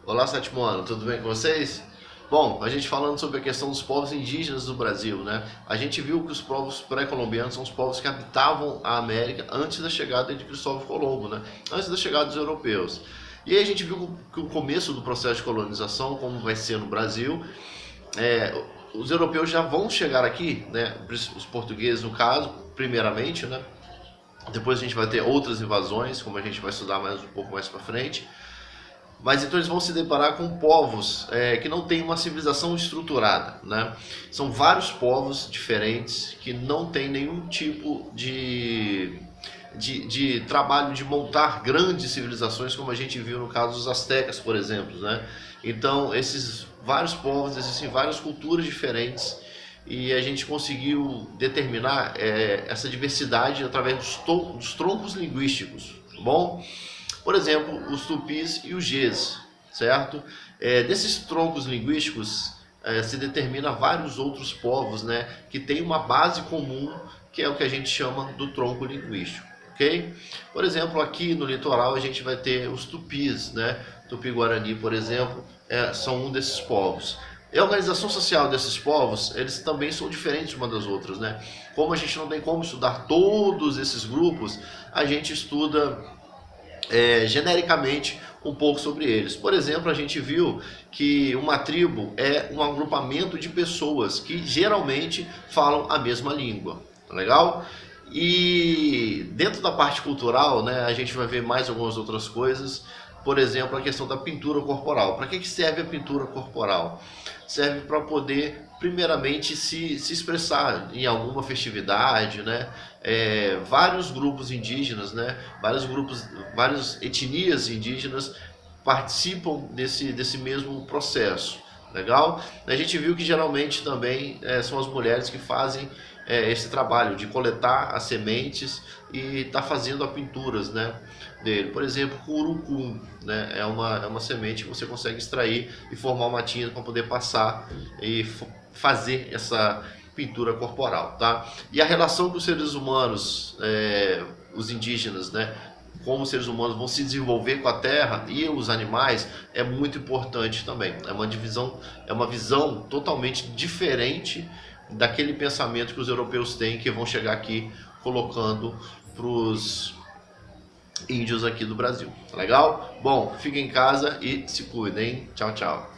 Olá, sétimo ano, tudo bem com vocês? Bom, a gente falando sobre a questão dos povos indígenas do Brasil, né? A gente viu que os povos pré-colombianos são os povos que habitavam a América antes da chegada de Cristóvão Colombo, né? Antes da chegada dos europeus. E aí a gente viu que o começo do processo de colonização, como vai ser no Brasil, os europeus já vão chegar aqui, né? Os portugueses, no caso, primeiramente, né? Depois a gente vai ter outras invasões, como a gente vai estudar mais um pouco mais para frente. Mas então eles vão se deparar com povos que não têm uma civilização estruturada, né? São vários povos diferentes que não têm nenhum tipo de trabalho de montar grandes civilizações, como a gente viu no caso dos astecas, por exemplo, né? Então esses vários povos, existem várias culturas diferentes e a gente conseguiu determinar essa diversidade através dos troncos linguísticos, tá bom? Por exemplo, os tupis e os Gs, certo? Desses troncos linguísticos se determina vários outros povos, né, que têm uma base comum, que é o que a gente chama do tronco linguístico, ok? Por exemplo, aqui no litoral a gente vai ter os tupis, né? Tupi-Guarani, por exemplo, são um desses povos. E a organização social desses povos, eles também são diferentes uma das outras, né? Como a gente não tem como estudar todos esses grupos, a gente estuda genericamente um pouco sobre eles. Por exemplo, a gente viu que uma tribo é um agrupamento de pessoas que geralmente falam a mesma língua, tá legal? E dentro da parte cultural, né, a gente vai ver mais algumas outras coisas. Por exemplo, a questão da pintura corporal. Para que serve a pintura corporal? Serve para poder, primeiramente, se expressar em alguma festividade, né? Vários grupos indígenas, né? Várias etnias indígenas participam desse mesmo processo. Legal? A gente viu que geralmente também são as mulheres que fazem esse trabalho de coletar as sementes e tá fazendo as pinturas, né, dele. Por exemplo, o urucum, né, é uma semente que você consegue extrair e formar uma tinta para poder passar e fazer essa pintura corporal, tá? E a relação com os seres humanos, os indígenas, né, como os seres humanos vão se desenvolver com a terra e os animais é muito importante também. É uma visão totalmente diferente daquele pensamento que os europeus têm, que vão chegar aqui colocando para os índios aqui do Brasil. Tá legal? Bom, fiquem em casa e se cuidem. Tchau, tchau.